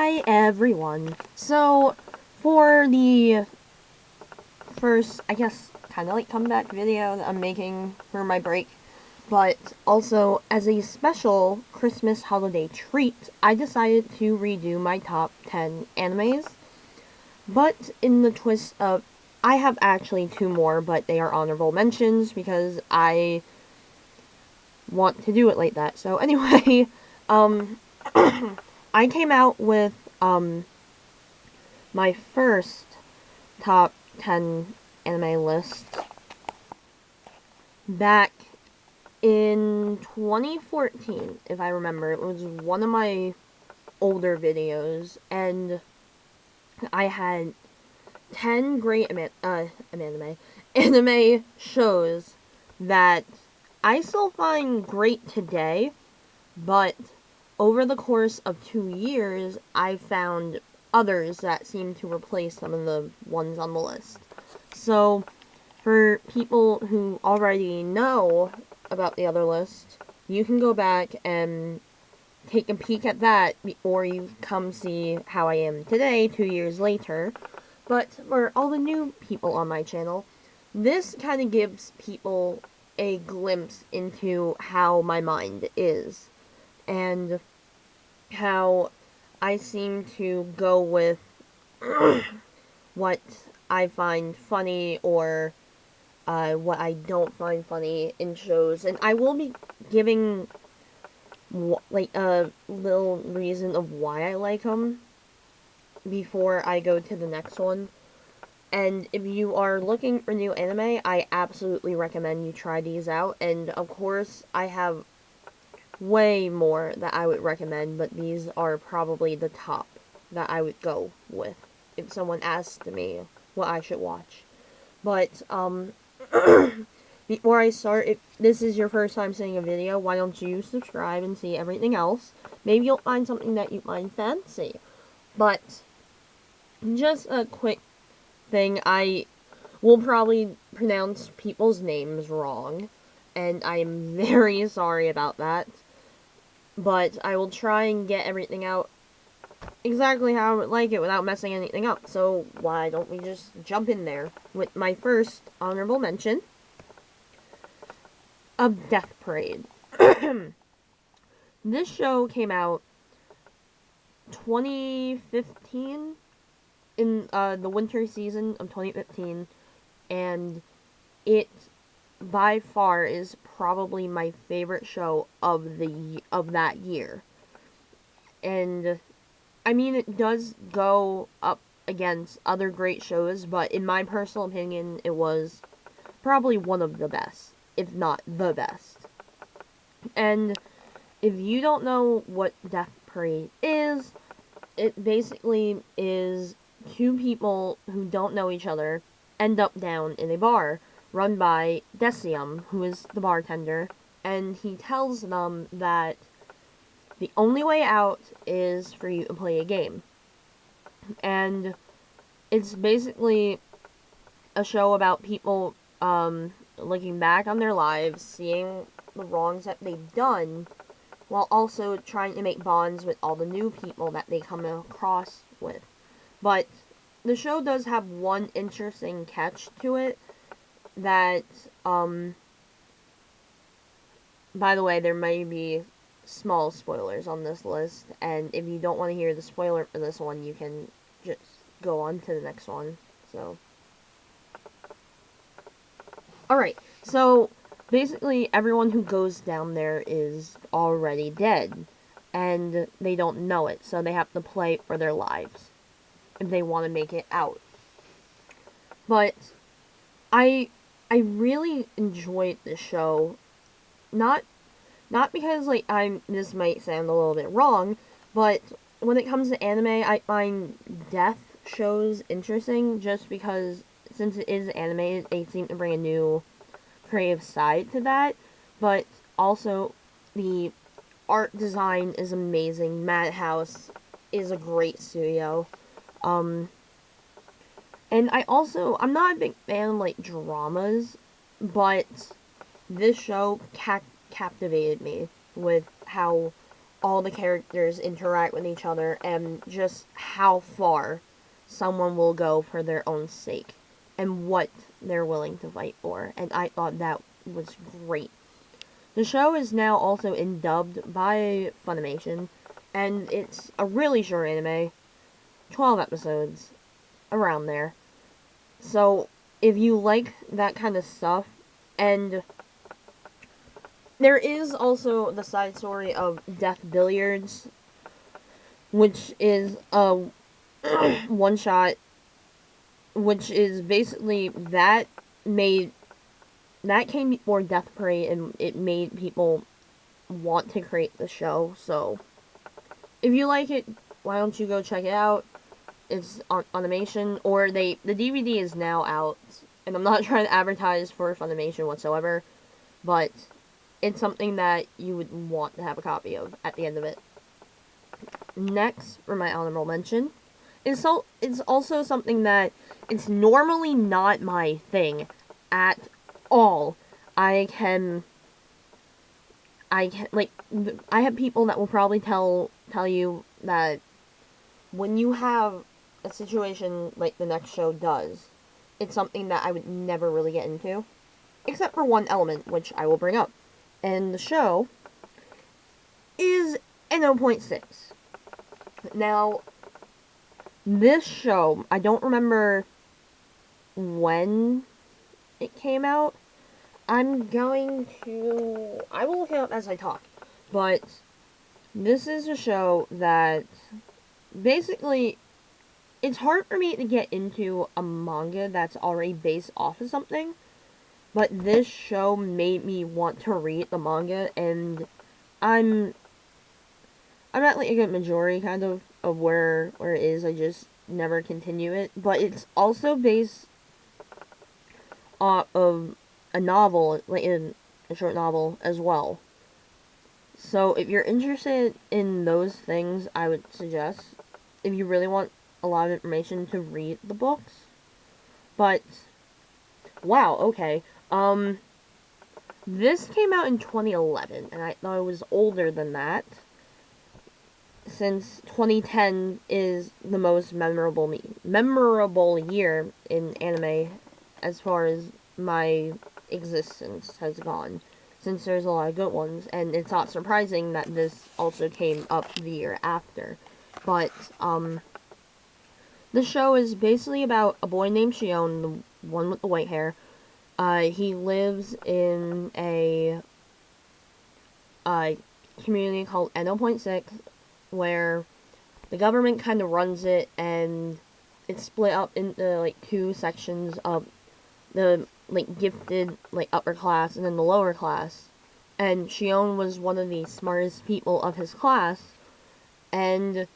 Hi everyone. So, for the first, I guess, kind of like comeback video that I'm making for my break, but also as a special Christmas holiday treat, I decided to redo my top 10 animes. But in the twist of, I have actually two more, but they are honorable mentions because I want to do it like that. So anyway, um, I came out with, my first top 10 anime list back in 2014, if I remember. It was one of my older videos, and I had 10 great anime shows that I still find great today, but over the course of 2 years, I found others that seem to replace some of the ones on the list. So, for people who already know about the other list, you can go back and take a peek at that before you come see how I am today, 2 years later. But for all the new people on my channel, this kind of gives people a glimpse into how my mind is, and how I seem to go with what I find funny or what I don't find funny in shows. And I will be giving like a little reason of why I like them before I go to the next one. And if you are looking for new anime, I absolutely recommend you try these out. And of course, I have way more that I would recommend, but these are probably the top that I would go with if someone asked me what I should watch. But, before I start, if this is your first time seeing a video, why don't you subscribe and see everything else? Maybe you'll find something that you might fancy. But, just a quick thing, I will probably pronounce people's names wrong, and I am very sorry about that. But I will try and get everything out exactly how I would like it without messing anything up. So why don't we just jump in there with my first honorable mention of Death Parade. This show came out 2015, in the winter season of 2015, and it by far is probably my favorite show of that year. And I mean, it does go up against other great shows, but in my personal opinion, it was probably one of the best, if not the best. And if you don't know what Death Parade is, it basically is two people who don't know each other end up down in a bar run by Decium, who is the bartender, and he tells them that the only way out is for you to play a game. And it's basically a show about people looking back on their lives, seeing the wrongs that they've done, while also trying to make bonds with all the new people that they come across with. But the show does have one interesting catch to it that, by the way, there may be small spoilers on this list, and if you don't want to hear the spoiler for this one, you can just go on to the next one. So, alright, so basically everyone who goes down there is already dead, and they don't know it, so they have to play for their lives if they want to make it out. But I really enjoyed the show, not because, like, this might sound a little bit wrong, but when it comes to anime, I find death shows interesting just because, since it is animated, they seem to bring a new creative side to that, but also the art design is amazing. Madhouse is a great studio. And I'm not a big fan of, like, dramas, but this show captivated me with how all the characters interact with each other and just how far someone will go for their own sake and what they're willing to fight for. And I thought that was great. The show is now also in dubbed by Funimation, and it's a really short anime, 12 episodes, around there. So, if you like that kind of stuff, and there is also the side story of Death Billiards, which is a one shot, which is basically that came before Death Parade, and it made people want to create the show. So, if you like it, why don't you go check it out? It's on Funimation, or the DVD is now out, and I'm not trying to advertise for Funimation whatsoever, but it's something that you would want to have a copy of at the end of it. Next, for my honorable mention, it's also something that it's normally not my thing at all. I like, I have people that will probably tell you that when you have a situation like the next show does, it's something that I would never really get into, except for one element, which I will bring up. And the show is an 0.6. Now, this show, I don't remember when it came out. I will look it up as I talk. But this is a show that basically, it's hard for me to get into a manga that's already based off of something. But this show made me want to read the manga, and I'm at like a good majority kind of where it is. I just never continue it. But it's also based off of a novel, like in a short novel as well. So if you're interested in those things, I would suggest, if you really want a lot of information, to read the books. But wow, okay. This came out in 2011, and I thought it was older than that, since 2010 is the most memorable year in anime as far as my existence has gone, since there's a lot of good ones, and it's not surprising that this also came up the year after. But the show is basically about a boy named Shion, the one with the white hair. He lives in a community called N.O.6, where the government kind of runs it, and it's split up into like two sections of the like gifted like upper class and then the lower class. And Shion was one of the smartest people of his class, and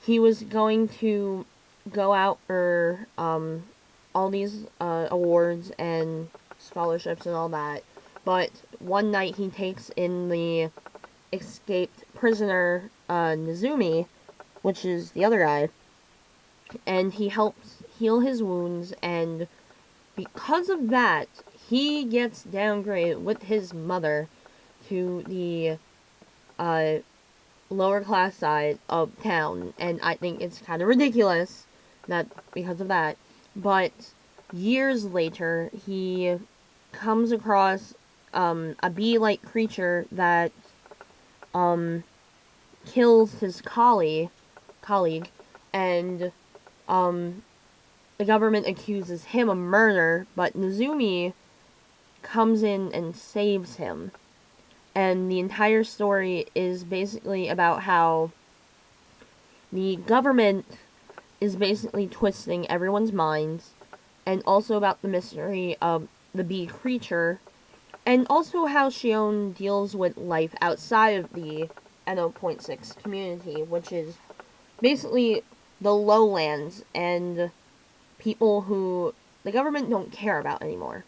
he was going to go out for all these awards and scholarships and all that. But one night he takes in the escaped prisoner Nezumi, which is the other guy, and he helps heal his wounds, and because of that, he gets downgraded with his mother to the lower class side of town, and I think it's kind of ridiculous that because of that. But years later, he comes across a bee-like creature that kills his colleague, and the government accuses him of murder, but Nezumi comes in and saves him. And the entire story is basically about how the government is basically twisting everyone's minds, and also about the mystery of the bee creature, and also how Shion deals with life outside of the N.O.6 community, which is basically the lowlands and people who the government don't care about anymore.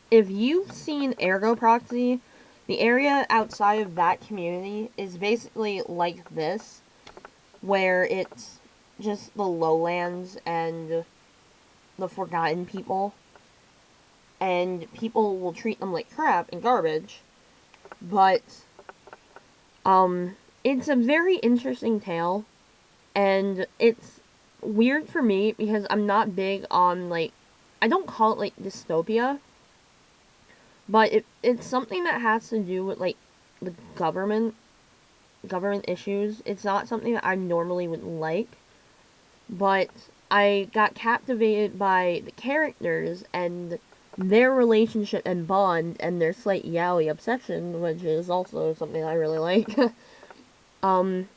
If you've seen Ergo Proxy, the area outside of that community is basically like this, where it's just the lowlands and the forgotten people, and people will treat them like crap and garbage, but It's a very interesting tale, and it's weird for me because I'm not big on, like, I don't call it, like, dystopia, but it's something that has to do with, like, the government issues. It's not something that I normally would like, but I got captivated by the characters and their relationship and bond and their slight yaoi obsession, which is also something I really like. um,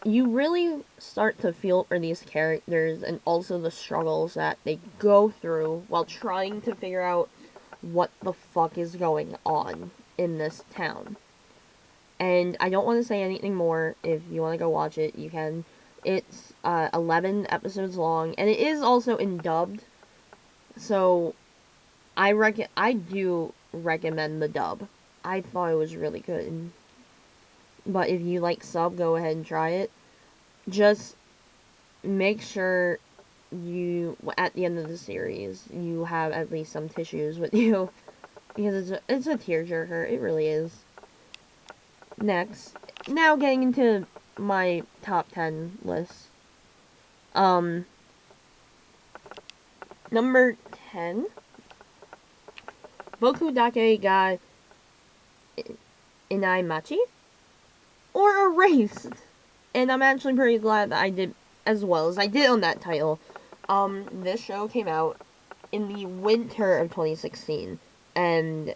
you really start to feel for these characters and also the struggles that they go through while trying to figure out what the fuck is going on in this town. And I don't want to say anything more. If you want to go watch it, you can. It's 11 episodes long, and it is also in dubbed. So I do recommend the dub. I thought it was really good. But if you like sub, go ahead and try it. Just make sure you, at the end of the series, you have at least some tissues with you, because it's a tearjerker. It really is. Next, now getting into my top 10 list. Um, Number 10, Boku Dake ga Inaimachi, or Erased. And I'm actually pretty glad that I did as well as I did on that title. This show came out in the winter of 2016, and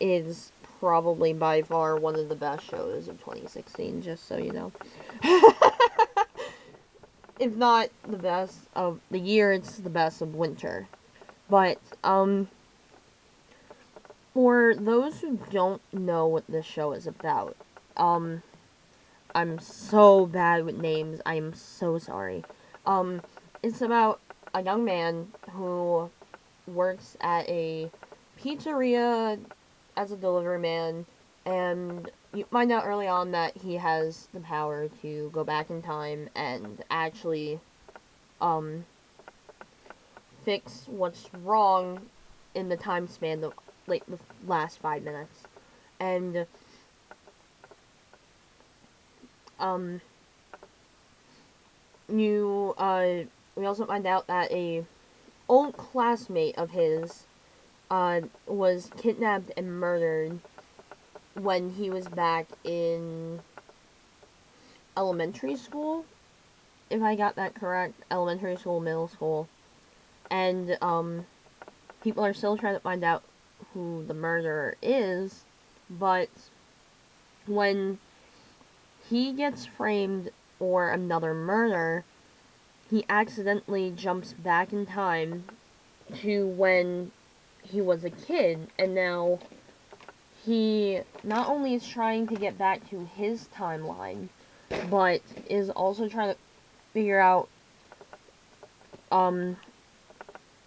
is probably by far one of the best shows of 2016, just so you know. If not the best of the year, it's the best of winter. But, for those who don't know what this show is about, I'm so bad with names, I am so sorry. It's about a young man who works at a pizzeria as a delivery man, and you find out early on that he has the power to go back in time and actually, fix what's wrong in the time span of, like, the last 5 minutes. And, um, you, we also find out that a old classmate of his, was kidnapped and murdered when he was back in elementary school, if I got that correct. Elementary school, middle school. And, people are still trying to find out who the murderer is, but when he gets framed for another murder, he accidentally jumps back in time to when he was a kid, and now he not only is trying to get back to his timeline, but is also trying to figure out,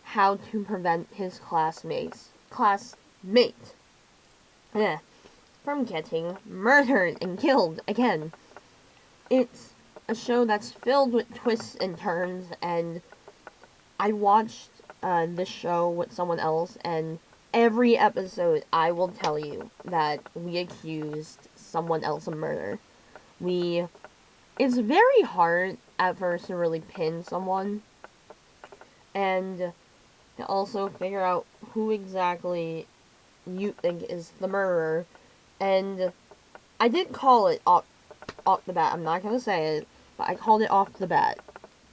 how to prevent his classmate, from getting murdered and killed again. It's a show that's filled with twists and turns, and I watched this show with someone else, and every episode I will tell you that we accused someone else of murder. It's very hard at first to really pin someone, and to also figure out who exactly you think is the murderer. And I did call it off the bat. I'm not gonna say it, but I called it off the bat,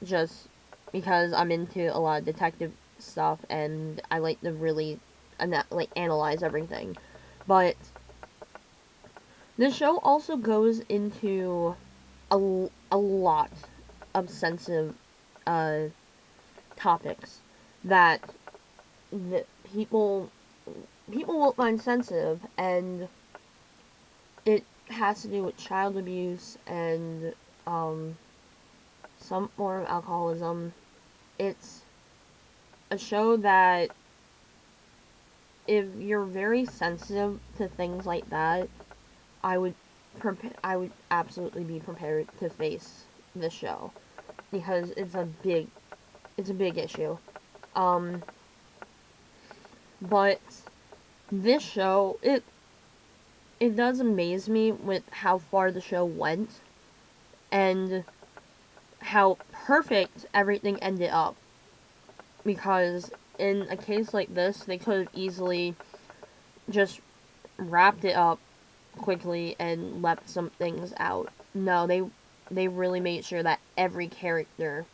just because I'm into a lot of detective stuff and I like to really analyze everything. But the show also goes into a lot of sensitive topics that the people will find sensitive, and it has to do with child abuse and some form of alcoholism. It's a show that, if you're very sensitive to things like that, I would absolutely be prepared to face the show, because it's a big issue. But this show, it does amaze me with how far the show went and how perfect everything ended up. Because in a case like this, they could have easily just wrapped it up quickly and left some things out. No, they really made sure that every character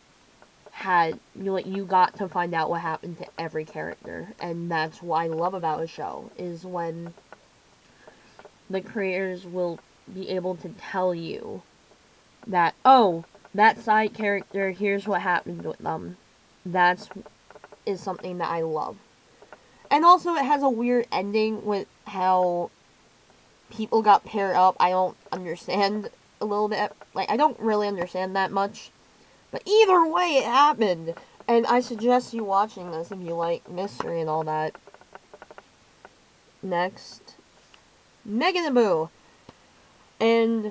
had you got to find out what happened to every character, and that's what I love about a show is when the creators will be able to tell you that, oh, that side character, here's what happened with them. That's is something that I love. And also it has a weird ending with how people got paired up. I don't understand a little bit. Like, I don't really understand that much. But either way, it happened. And I suggest you watching this if you like mystery and all that. Next, Megan and Boo. And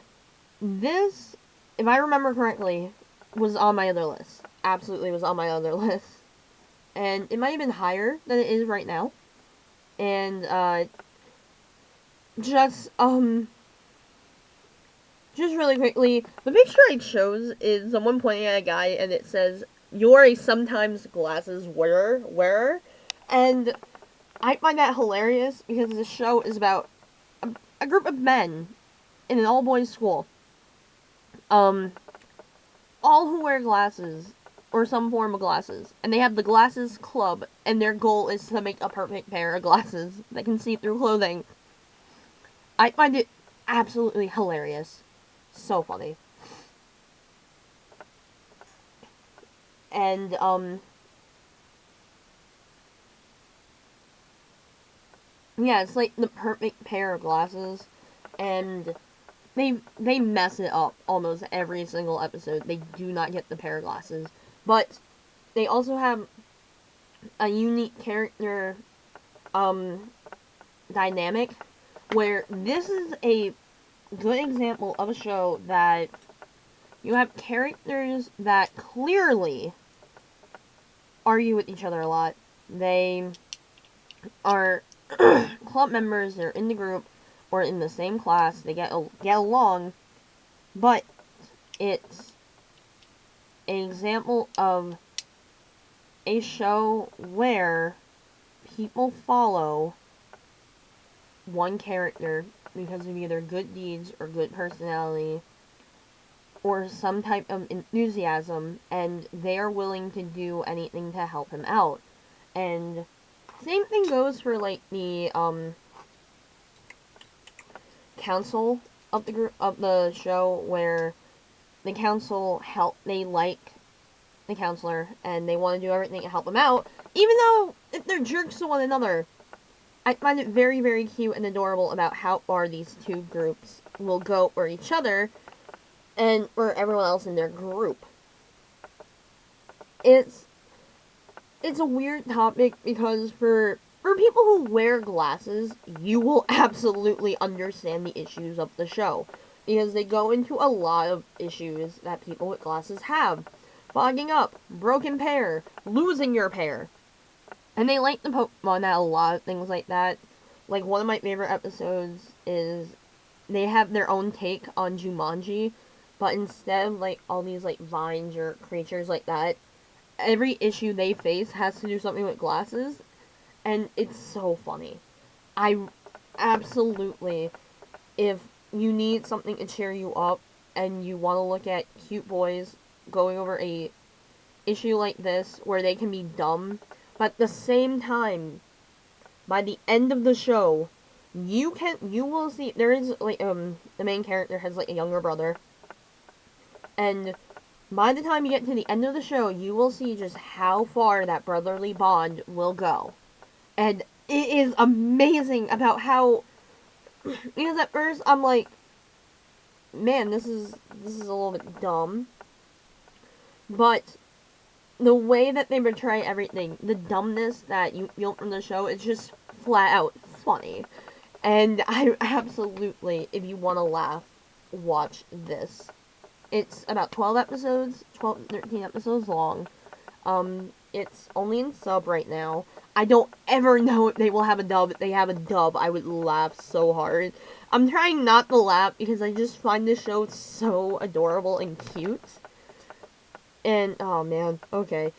this, if I remember correctly, was on my other list. Absolutely was on my other list. And it might have been higher than it is right now. And, just really quickly, the picture I chose is someone pointing at a guy and it says, "You're a sometimes glasses wearer." And I find that hilarious because the show is about a group of men in an all-boys school. All who wear glasses or some form of glasses. And they have the glasses club, and their goal is to make a perfect pair of glasses that can see through clothing. I find it absolutely hilarious. So funny. And, yeah, it's like the perfect pair of glasses, and they mess it up almost every single episode. They do not get the pair of glasses. But they also have a unique character, dynamic, where this is a good example of a show that you have characters that clearly argue with each other a lot. They are club members, they're in the group, or in the same class, they get along, but it's an example of a show where people follow one character because of either good deeds or good personality or some type of enthusiasm, and they are willing to do anything to help him out. And same thing goes for like the council of the group of the show, where the council they like the counselor and they want to do everything to help him out, even though they're jerks to one another. I find it very, very cute and adorable about how far these two groups will go for each other and for everyone else in their group. It's a weird topic because for people who wear glasses, you will absolutely understand the issues of the show. Because they go into a lot of issues that people with glasses have. Fogging up, broken pair, losing your pair. And they like to poke fun at a lot of things like that. Like, one of my favorite episodes is they have their own take on Jumanji, but instead of, like, all these, like, vines or creatures like that, every issue they face has to do something with glasses, and it's so funny. I absolutely, if you need something to cheer you up, and you want to look at cute boys going over a issue like this, where they can be dumb, but at the same time, by the end of the show, you will see, there is, like, the main character has, like, a younger brother, and by the time you get to the end of the show, you will see just how far that brotherly bond will go. And it is amazing about how, because at first I'm like, man, this is a little bit dumb. But the way that they portray everything, the dumbness that you feel from the show, is just flat out funny. And I absolutely, if you want to laugh, watch this. It's about 12 episodes, 13 episodes long. It's only in sub right now. I don't ever know if they will have a dub. If they have a dub, I would laugh so hard. I'm trying not to laugh because I just find this show so adorable and cute. And, oh man, okay.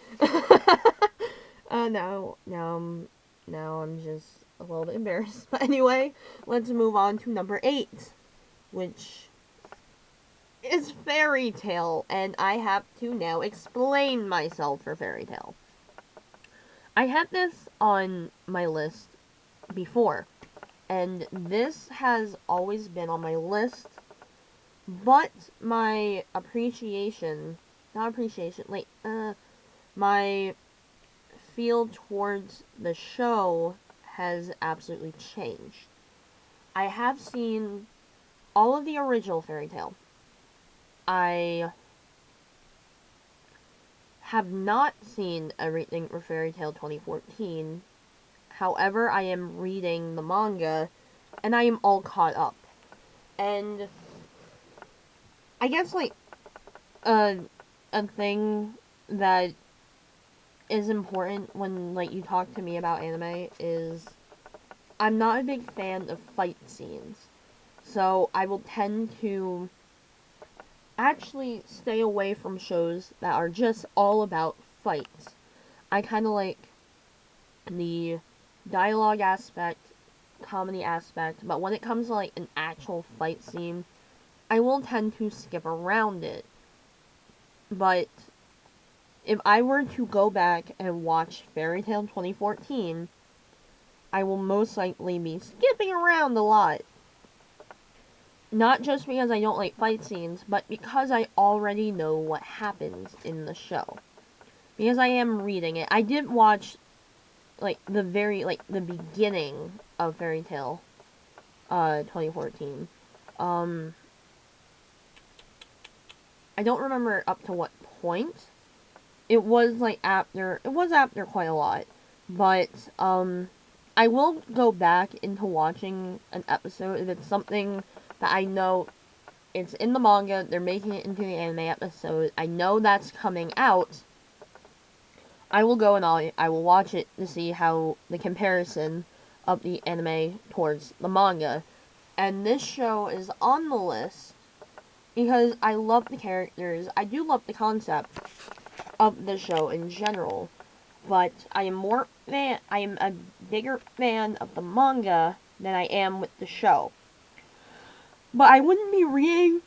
Now I'm just a little bit embarrassed. But anyway, let's move on to number 8, which is Fairy Tail, and I have to now explain myself for Fairy Tail. I had this on my list before, and this has always been on my list, but my my feel towards the show has absolutely changed. I have seen all of the original Fairy Tail. I have not seen everything for Fairy Tail 2014. However, I am reading the manga, and I am all caught up. And I guess, like, a thing that is important when, like, you talk to me about anime is I'm not a big fan of fight scenes. So I will tend to actually stay away from shows that are just all about fights. I kind of like the dialogue aspect, comedy aspect, but when it comes to like an actual fight scene, I will tend to skip around it. But if I were to go back and watch Fairy Tail 2014, I will most likely be skipping around a lot. Not just because I don't like fight scenes, but because I already know what happens in the show. Because I am reading it. I did watch, the beginning of Fairy Tail, 2014. I don't remember up to what point. It was after quite a lot. But, I will go back into watching an episode if it's something that I know it's in the manga, they're making it into the anime episode, I know that's coming out. I will go and I will watch it to see how the comparison of the anime towards the manga. And this show is on the list because I love the characters. I do love the concept of the show in general, but I am a bigger fan of the manga than I am with the show. But I wouldn't be reading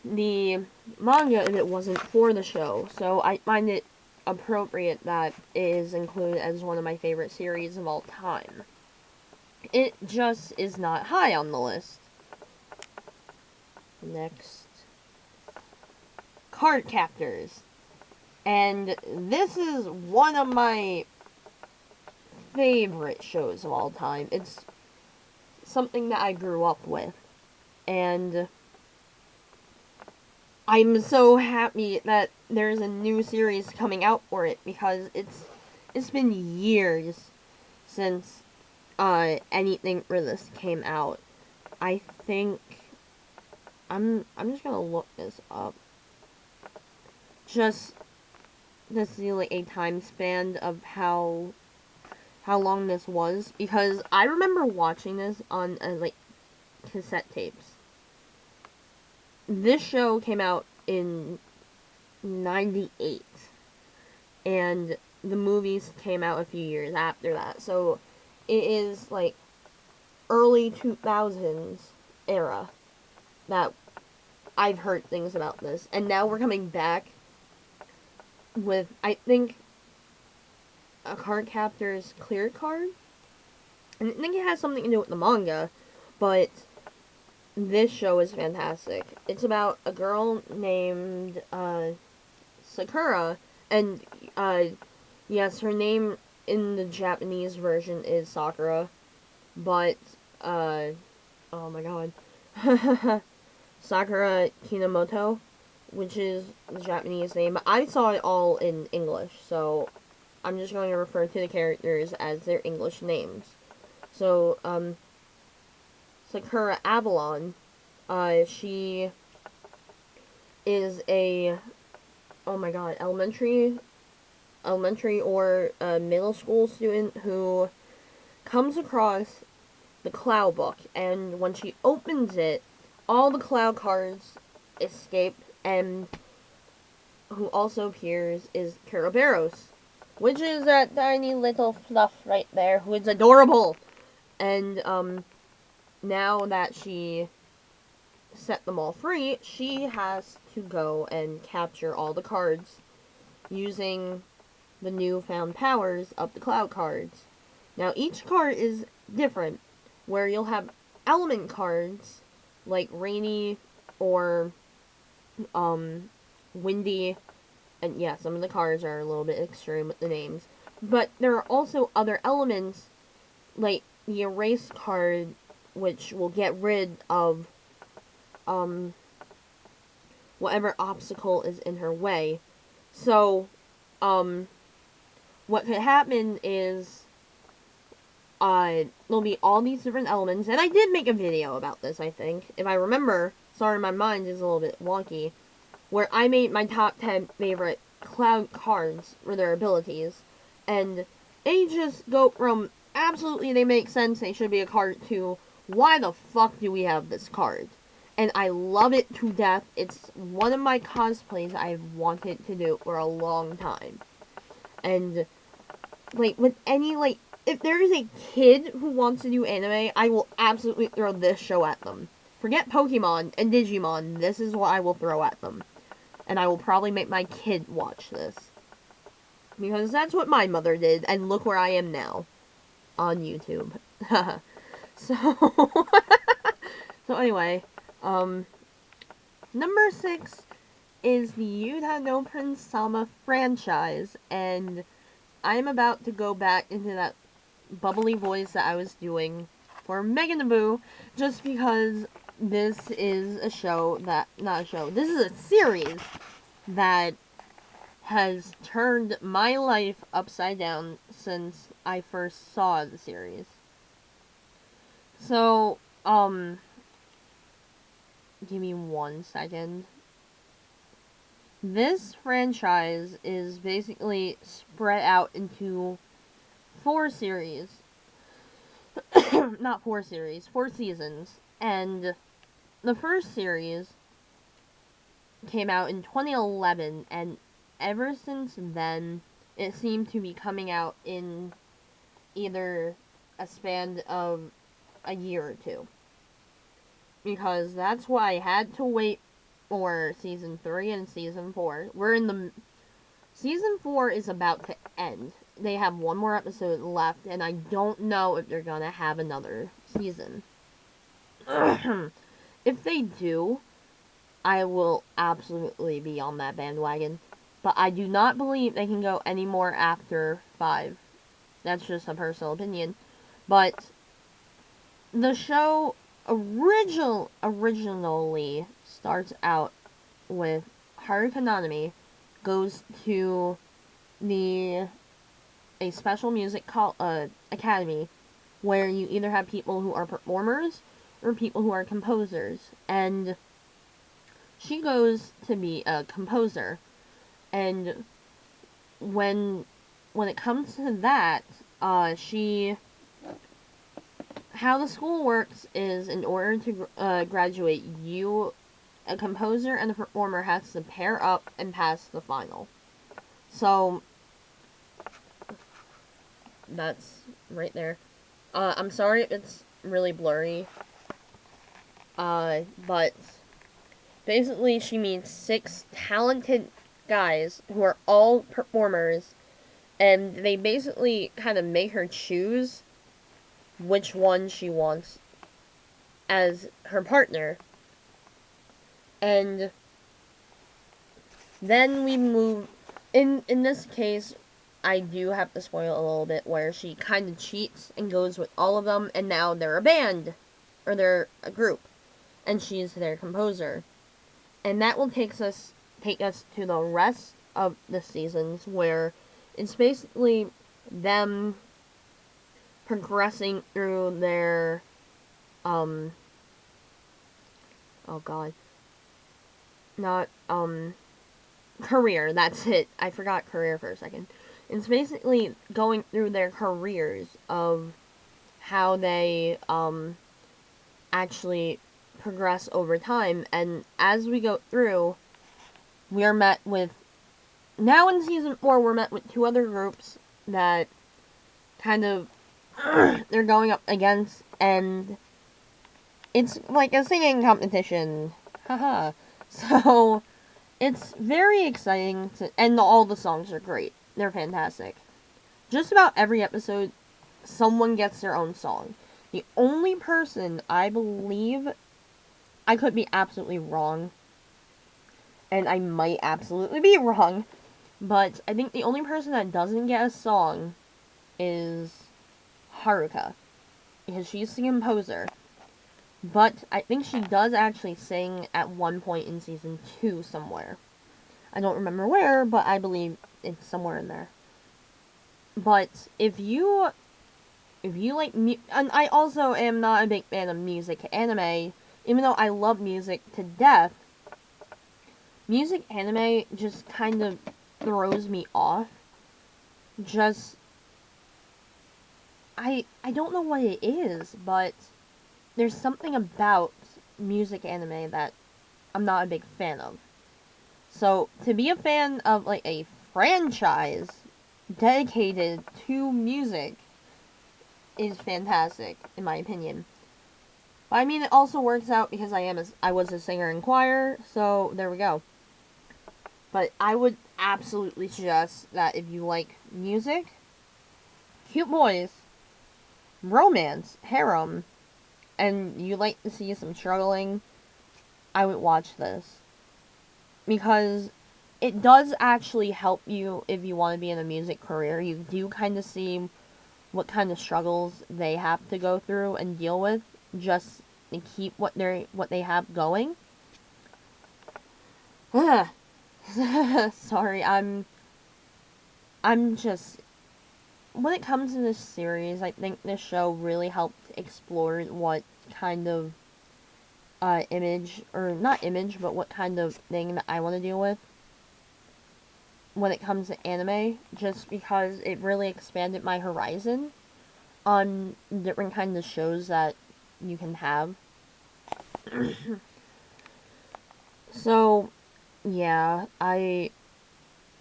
the manga if it wasn't for the show, so I find it appropriate that it is included as one of my favorite series of all time. It just is not high on the list. Next. Card Captors. And this is one of my favorite shows of all time. It's something that I grew up with. And I'm so happy that there's a new series coming out for it because it's been years since anything for this came out. I think I'm just gonna look this up just to see like a time span of how long this was, because I remember watching this on like cassette tapes. This show came out in 98, and the movies came out a few years after that, so it is like early 2000s era that I've heard things about this, and now we're coming back with, I think, a Card Captor's Clear Card, and I think it has something to do with the manga, but this show is fantastic. It's about a girl named Sakura, and yes, her name in the Japanese version is Sakura, but oh my god, Sakura Kinomoto, which is the Japanese name. I saw it all in English, so I'm just going to refer to the characters as their English names. So, Sakura Avalon, she is a, oh my god, elementary elementary or a middle school student who comes across the Cloud book, and when she opens it, all the Cloud cards escape, and who also appears is Kerberos, which is that tiny little fluff right there, who is adorable. And now that she set them all free, she has to go and capture all the cards using the newfound powers of the Cloud cards. Now, each card is different, where you'll have element cards, like rainy or windy, and yeah, some of the cards are a little bit extreme with the names, but there are also other elements, like the erase card, which will get rid of whatever obstacle is in her way. So, what could happen is, there'll be all these different elements, and I did make a video about this, I think. If I remember, sorry, my mind is a little bit wonky, where I made my top 10 favorite Cloud cards for their abilities, and they just go from, absolutely they make sense, they should be a card, to, why the fuck do we have this card? And I love it to death. It's one of my cosplays I've wanted to do for a long time. And, like, with any, like, if there is a kid who wants to do anime, I will absolutely throw this show at them. Forget Pokemon and Digimon, this is what I will throw at them. And I will probably make my kid watch this. Because that's what my mother did, and look where I am now. On YouTube. so, so anyway, number 6 is the Naropa Sama franchise, and I'm about to go back into that bubbly voice that I was doing for Megan the Boo, just because this is a show that, not a show, this is a series that has turned my life upside down since I first saw the series. So, give me 1 second. This franchise is basically spread out into 4 series. Not 4 series, 4 seasons. And the first series came out in 2011, and ever since then, it seemed to be coming out in either a span of a year or 2. Because that's why I had to wait for season 3 and season 4. Season 4 is about to end. They have 1 more episode left, and I don't know if they're gonna have another season. If they do, I will absolutely be on that bandwagon. But I do not believe they can go any more after 5. That's just a personal opinion. But the show originally starts out with Haruka Nanami goes to a special music academy, where you either have people who are performers or people who are composers, and she goes to be a composer. And when it comes to that, how the school works is, in order to graduate, a composer and a performer has to pair up and pass the final. So, that's right there. I'm sorry if it's really blurry. But basically she meets 6 talented guys who are all performers, and they basically kind of make her choose which one she wants as her partner. And then we move, in this case, I do have to spoil a little bit, where she kind of cheats and goes with all of them, and now they're a band, or they're a group, and she's their composer. And that will take us to the rest of the seasons, where it's basically them progressing through their, oh god, not, career, that's it, I forgot career for a second. It's basically going through their careers of how they actually progress over time, and as we go through, we are met with, now in season 4, we're met with two other groups that kind of they're going up against, and it's like a singing competition. Haha. So it's very exciting and all the songs are great. They're fantastic. Just about every episode, someone gets their own song. The only person, I believe, I could be absolutely wrong, and I might absolutely be wrong, but I think the only person that doesn't get a song is Haruka, because she's the composer. But I think she does actually sing at one point in season 2 somewhere. I don't remember where, but I believe it's somewhere in there. But if you like and I also am not a big fan of music anime, even though I love music to death. Music anime just kind of throws me off. Just I don't know what it is, but there's something about music anime that I'm not a big fan of. So, to be a fan of like a franchise dedicated to music is fantastic, in my opinion. But I mean, it also works out because I was a singer in choir, so there we go. But I would absolutely suggest that if you like music, cute boys, romance, harem, and you like to see some struggling, I would watch this. Because it does actually help you if you want to be in a music career. You do kind of see what kind of struggles they have to go through and deal with just to keep what they have going. Sorry, I'm just, when it comes to this series, I think this show really helped explore what kind of image, or not image, but what kind of thing that I want to deal with when it comes to anime, just because it really expanded my horizon on different kinds of shows that you can have. So, yeah, I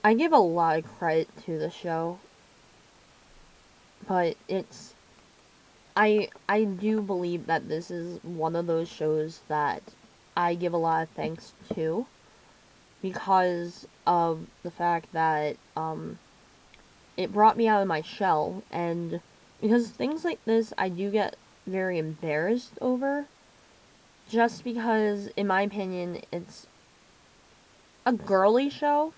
give a lot of credit to the show, but I do believe that this is one of those shows that I give a lot of thanks to because of the fact that it brought me out of my shell, and because things like this I do get very embarrassed over, just because in my opinion it's a girly show.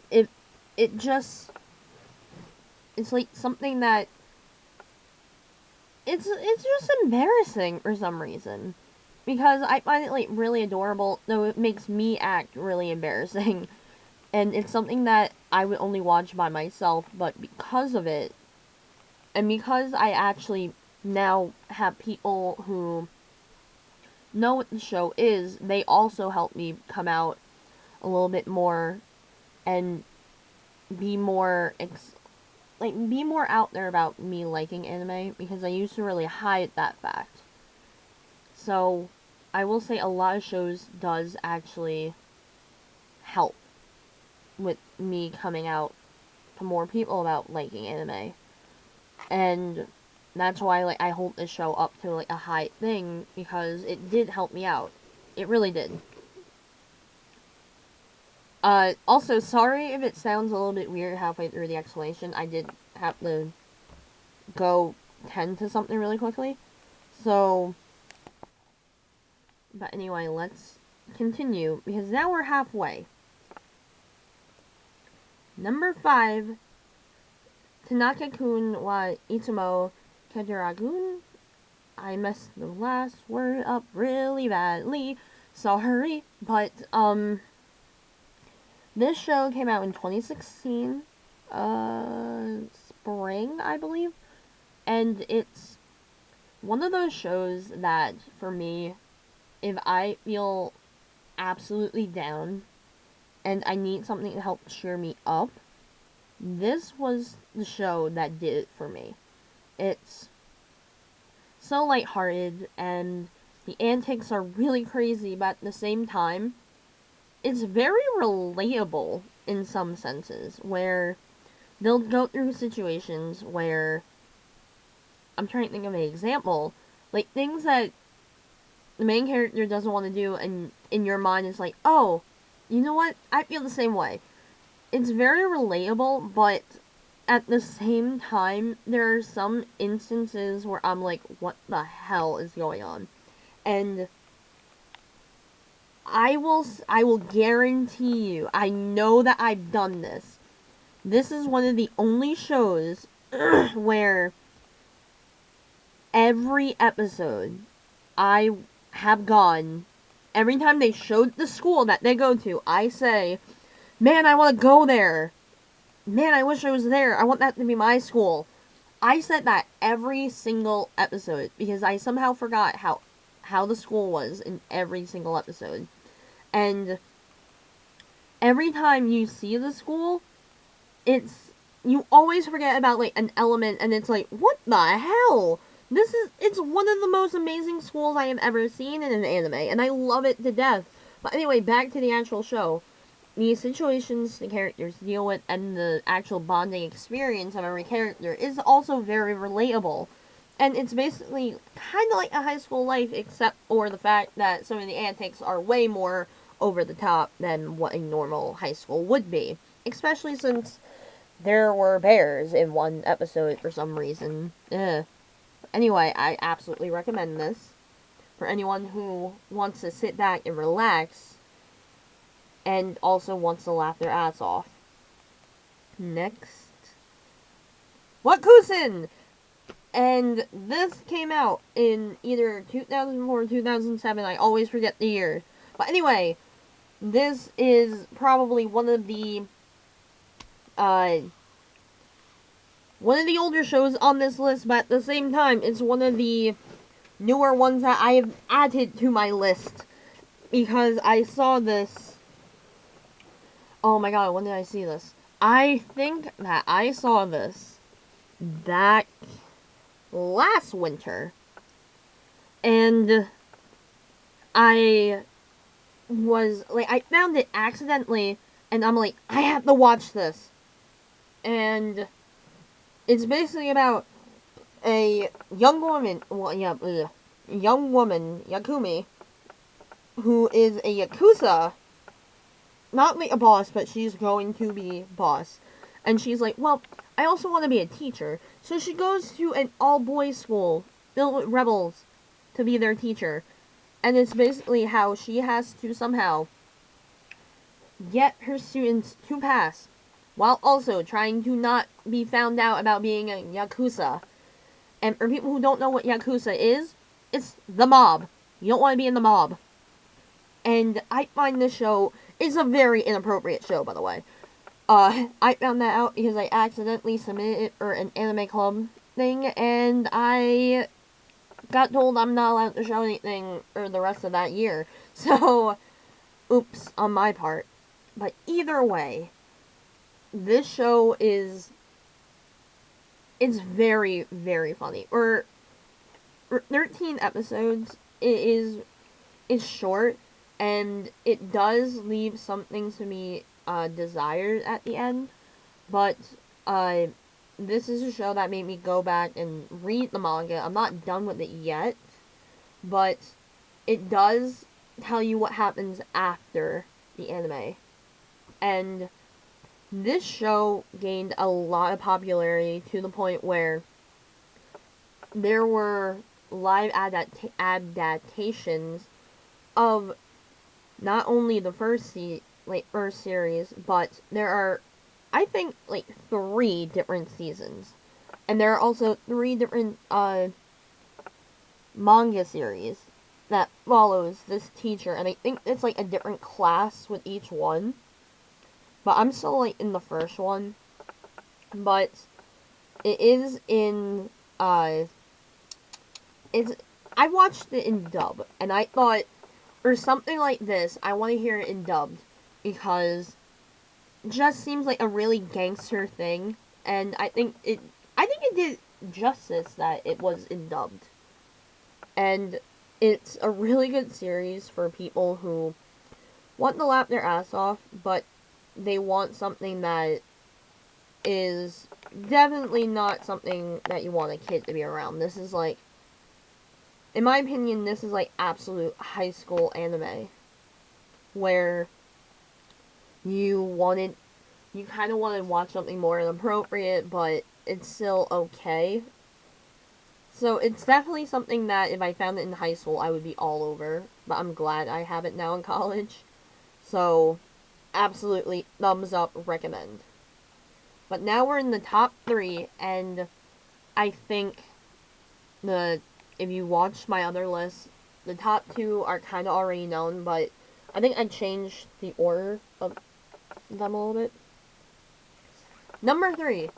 It it just, it's like something that it's just embarrassing for some reason. Because I find it like really adorable, though it makes me act really embarrassing. And it's something that I would only watch by myself, but because of it, and because I actually now have people who know what the show is, they also help me come out a little bit more and be more be more out there about me liking anime, because I used to really hide that fact. So I will say a lot of shows does actually help with me coming out to more people about liking anime. And that's why like I hold this show up to like a high thing, because it did help me out. It really did. Also, sorry if it sounds a little bit weird halfway through the explanation. I did have to go tend to something really quickly. So, but anyway, let's continue, because now we're halfway. Number 5, Tanaka-kun wa Itsumo Kataragun. I messed the last word up really badly. Sorry, but, this show came out in 2016, spring, I believe, and it's one of those shows that, for me, if I feel absolutely down, and I need something to help cheer me up, this was the show that did it for me. It's so lighthearted, and the antics are really crazy, but at the same time, it's very relatable in some senses, where they'll go through situations where, I'm trying to think of an example, like things that the main character doesn't want to do, and in your mind it's like, oh, you know what? I feel the same way. It's very relatable, but at the same time, there are some instances where I'm like, what the hell is going on? And I will guarantee you, I know that I've done this. This is one of the only shows where every episode I have gone, every time they showed the school that they go to, I say, man, I want to go there. Man, I wish I was there. I want that to be my school. I said that every single episode because I somehow forgot how the school was in every single episode. And every time you see the school, you always forget about like an element, and it's like, what the hell? It's one of the most amazing schools I have ever seen in an anime, and I love it to death. But anyway, back to the actual show. The situations the characters deal with and the actual bonding experience of every character is also very relatable. And it's basically kind of like a high school life, except for the fact that some of the antics are way more over the top than what a normal high school would be. Especially since there were bears in one episode for some reason. Ugh. Anyway, I absolutely recommend this for anyone who wants to sit back and relax and also wants to laugh their ass off. Next, Wakusen! And this came out in either 2004 or 2007. I always forget the year. But anyway, this is probably one of the older shows on this list, but at the same time, it's one of the newer ones that I have added to my list because I saw this. Oh my god, when did I see this? I think that I saw this back last winter, and I found it accidentally, and I'm like, I have to watch this. And it's basically about a young woman, Yakumi, who is a Yakuza, not like a boss, but she's going to be boss. And she's like, well, I also want to be a teacher. So she goes to an all-boys school filled with rebels to be their teacher. And it's basically how she has to somehow get her students to pass, while also trying to not be found out about being a Yakuza. And for people who don't know what Yakuza is, it's the mob. You don't want to be in the mob. And I find this show is a very inappropriate show, by the way. I found that out because I accidentally submitted it for an anime club thing, and I got told I'm not allowed to show anything for the rest of that year. So, oops on my part. But either way, this show it's very, very funny. For 13 episodes, it's short, and it does leave something to be desired at the end. But this is a show that made me go back and read the manga. I'm not done with it yet, but it does tell you what happens after the anime. And this show gained a lot of popularity to the point where there were live adaptations of not only the first series, but there are, I think, 3 different seasons. And there are also 3 different manga series that follows this teacher, and I think it's a different class with each one. But I'm still in the first one. But it is in I watched it in dub, and I thought, for something like this, I want to hear it in dubbed. because it just seems like a really gangster thing, and I think it did justice that it was in dubbed. And it's a really good series for people who want to laugh their ass off, but they want something that is definitely not something that you want a kid to be around. This is like, in my opinion, this is like absolute high school anime, where you kind of wanted to watch something more inappropriate, but it's still okay. So it's definitely something that if I found it in high school, I would be all over. But I'm glad I have it now in college. So, absolutely, thumbs up, recommend. But now we're in the top 3, and I think if you watch my other list, the top 2 are kind of already known, but I think I changed the order of them a little bit. Number 3,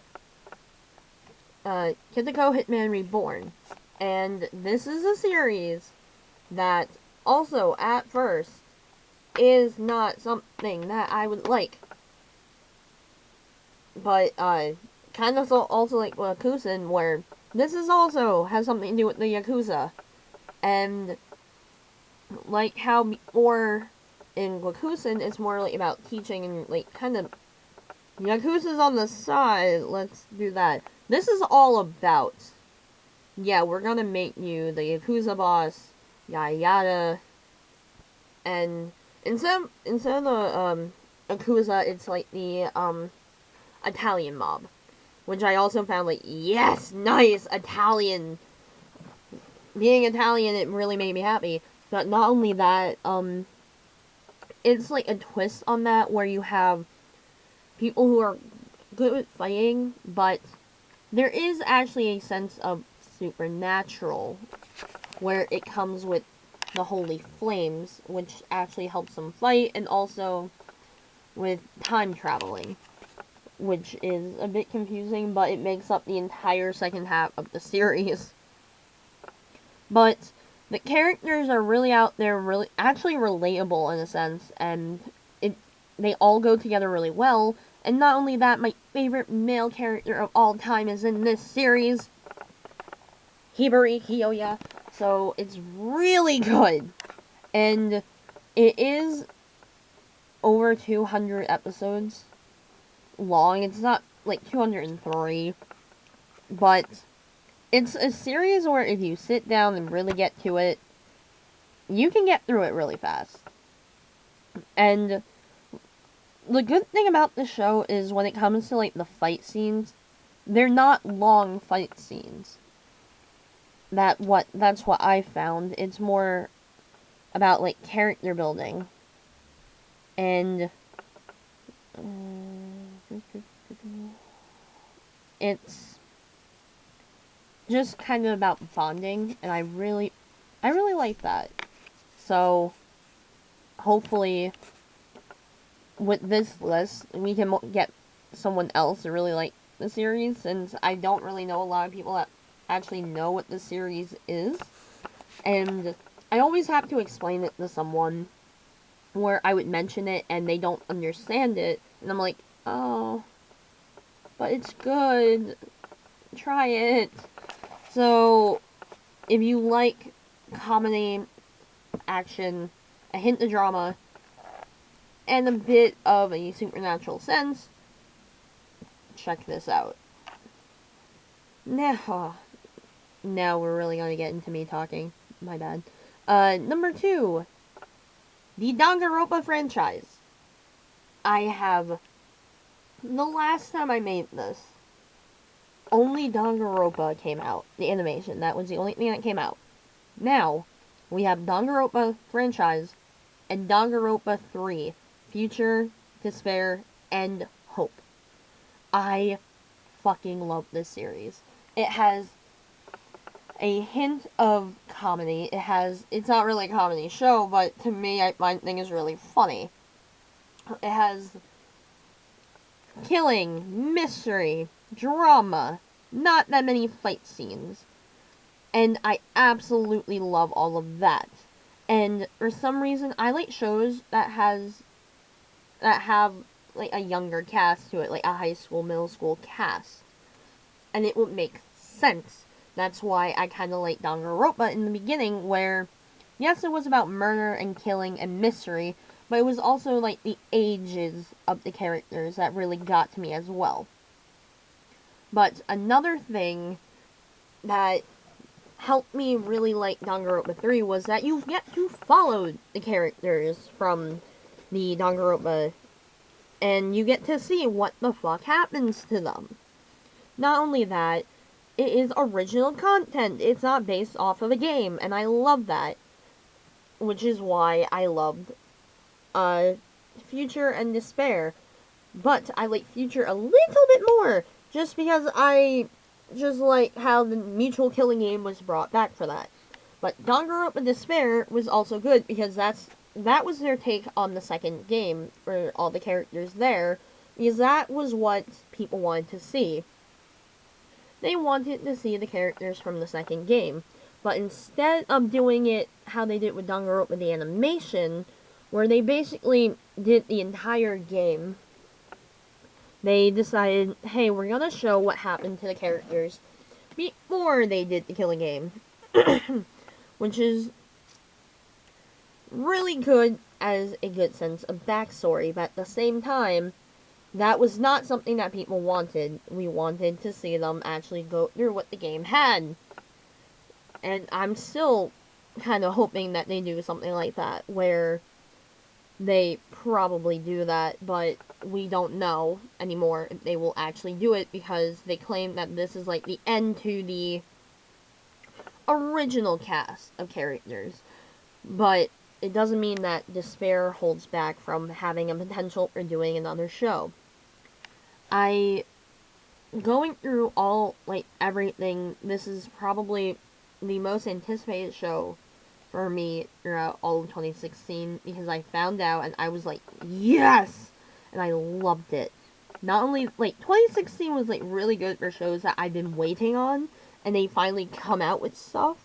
Kitoko Hitman Reborn. And this is a series that also, at first, is not something that I would like. But, kind of also like Yakuza, where this is also has something to do with the Yakuza. And, like how before in Yakuza, it's more like about teaching and, like, kind of, Yakuza's on the side, let's do that. This is all about, yeah, we're gonna make you the Yakuza boss, yada yada. And instead of the, Yakuza, it's like the, Italian mob. Which I also found, like, yes, nice, Italian. Being Italian, it really made me happy. But not only that, it's like a twist on that where you have people who are good at fighting, but there is actually a sense of supernatural where it comes with the holy flames, which actually helps them fight, and also with time traveling, which is a bit confusing, but it makes up the entire second half of the series. But the characters are really out there, really actually relatable in a sense, and they all go together really well. And not only that, my favorite male character of all time is in this series, Hibari Kiyoya. So it's really good. And it is over 200 episodes long. It's not like 203, but it's a series where if you sit down and really get to it, you can get through it really fast. And the good thing about the show is when it comes to like the fight scenes, they're not long fight scenes. That's what I found. It's more about like character building. And it's just kind of about bonding, and I really like that. So hopefully with this list we can get someone else to really like the series, since I don't really know a lot of people that actually know what the series is, and I always have to explain it to someone where I would mention it and they don't understand it, and I'm like, oh, but it's good, try it. So if you like comedy, action, a hint of drama, and a bit of a supernatural sense, check this out. Now we're really gonna get into me talking. My bad. Number 2, the Danganronpa franchise. I have, the last time I made this, only Danganronpa came out. The animation, that was the only thing that came out. Now, we have Danganronpa franchise and Danganronpa 3, Future, Despair, and Hope. I fucking love this series. It has a hint of comedy. It's not really a comedy show, but to me, I find things really funny. It has killing, mystery, drama, not that many fight scenes. And I absolutely love all of that. And for some reason, I like shows that has that have, like, a younger cast to it, like a high school, middle school cast. And it would make sense. That's why I kind of like Danganronpa in the beginning, where, yes, it was about murder and killing and mystery, but it was also, like, the ages of the characters that really got to me as well. But another thing that helped me really like Danganronpa 3 was that you get to follow the characters from the Danganronpa, and you get to see what the fuck happens to them. Not only that, it is original content. It's not based off of a game, and I love that. Which is why I loved Future and Despair. But I like Future a little bit more, just because I just like how the mutual killing game was brought back for that. But Danganronpa Despair was also good, because that was their take on the second game, for all the characters there, because that was what people wanted to see. They wanted to see the characters from the second game. But instead of doing it how they did with Danganronpa the animation, where they basically did the entire game, they decided, hey, we're gonna show what happened to the characters before they did the killing game. Which is really good as a good sense of backstory, but at the same time, that was not something that people wanted. We wanted to see them actually go through what the game had. And I'm still kind of hoping that they do something like that, where they probably do that, but we don't know anymore if they will actually do it, because they claim that this is like the end to the original cast of characters. But it doesn't mean that Despair holds back from having a potential for doing another show. Going through all, like, everything, this is probably the most anticipated show for me throughout all of 2016, because I found out and I was like, yes! And I loved it. Not only, like, 2016 was, like, really good for shows that I've been waiting on, and they finally come out with stuff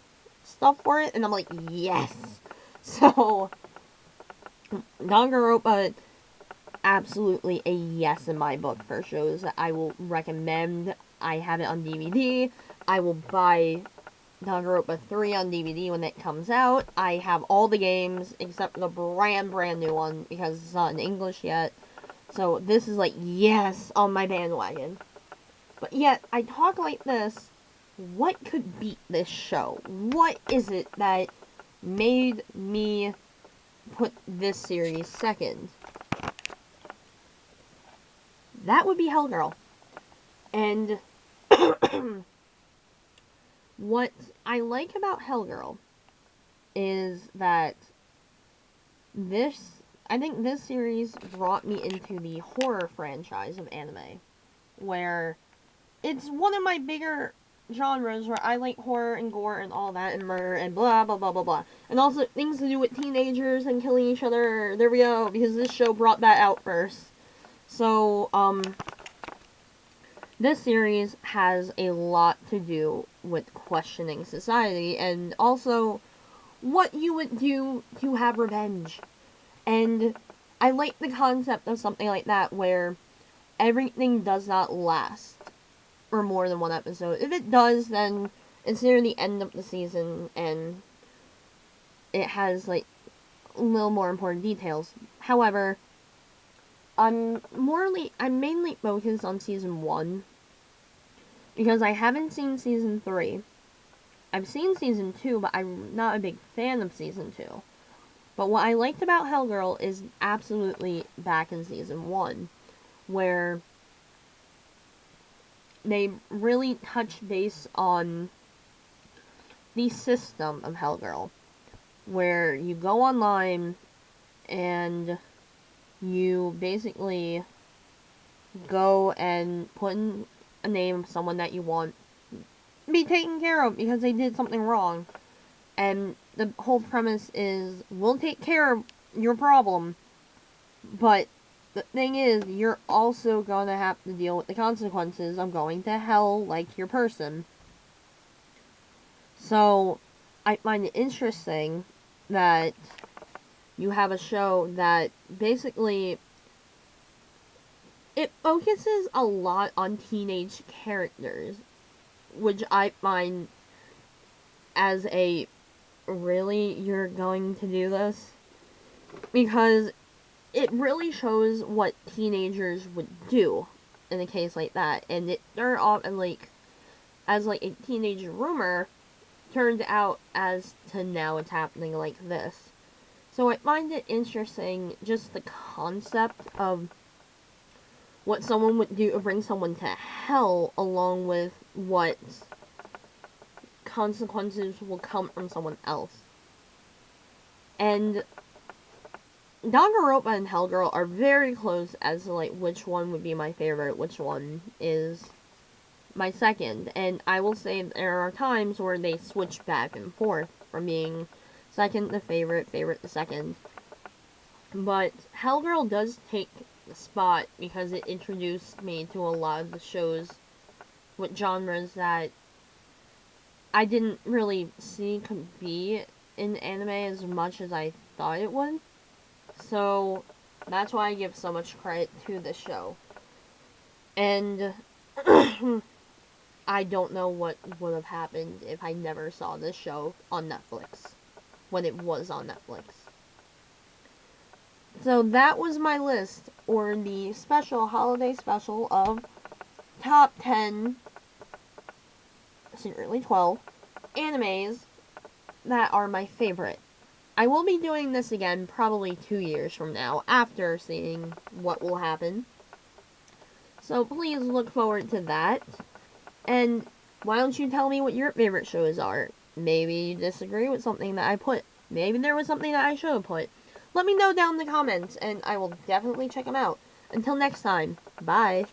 for it, and I'm like, yes! So, Danganronpa, absolutely a yes in my book for shows that I will recommend. I have it on DVD. I will buy Naropa 3 on DVD when it comes out. I have all the games except the brand new one, because it's not in English yet. So this is like, yes, on my bandwagon. But yet, I talk like this, what could beat this show? What is it that made me put this series second? That would be Hellgirl. And what I like about Hellgirl is that I think this series brought me into the horror franchise of anime, where it's one of my bigger genres, where I like horror and gore and all that and murder and blah blah blah blah blah, and also things to do with teenagers and killing each other. There we go, because this show brought that out first. So this series has a lot to do with questioning society, and also what you would do to have revenge. And I like the concept of something like that, where everything does not last for more than one episode. If it does, then it's near the end of the season, and it has, like, a little more important details. However, I'm mainly focused on season 1, because I haven't seen season 3. I've seen season 2, but I'm not a big fan of season 2. But what I liked about Hellgirl is absolutely back in season 1, where they really touch base on the system of Hellgirl, where you go online and you basically go and put in a name of someone that you want to be taken care of because they did something wrong. And the whole premise is, we'll take care of your problem, but the thing is, you're also gonna have to deal with the consequences of going to hell like your person. So, I find it interesting that you have a show that basically it focuses a lot on teenage characters, which I find as a really, you're going to do this? Because it really shows what teenagers would do in a case like that, and it started off as like a teenage rumor, turned out as to now it's happening like this. So I find it interesting, just the concept of what someone would do to bring someone to hell, along with what consequences will come from someone else. And Danganronpa and Hellgirl are very close as to like which one would be my favorite, which one is my second. And I will say there are times where they switch back and forth from being second to favorite, favorite to second. But Hellgirl does take the spot because it introduced me to a lot of the shows with genres that I didn't really see could be in anime as much as I thought it would. So that's why I give so much credit to the show. And I don't know what would have happened if I never saw this show on Netflix, when it was on Netflix. So that was my list, or the special holiday special of top 10, secretly 12, animes that are my favorite. I will be doing this again probably 2 years from now, after seeing what will happen. So please look forward to that. And why don't you tell me what your favorite shows are? Maybe you disagree with something that I put. Maybe there was something that I should have put. Let me know down in the comments, and I will definitely check them out. Until next time, bye.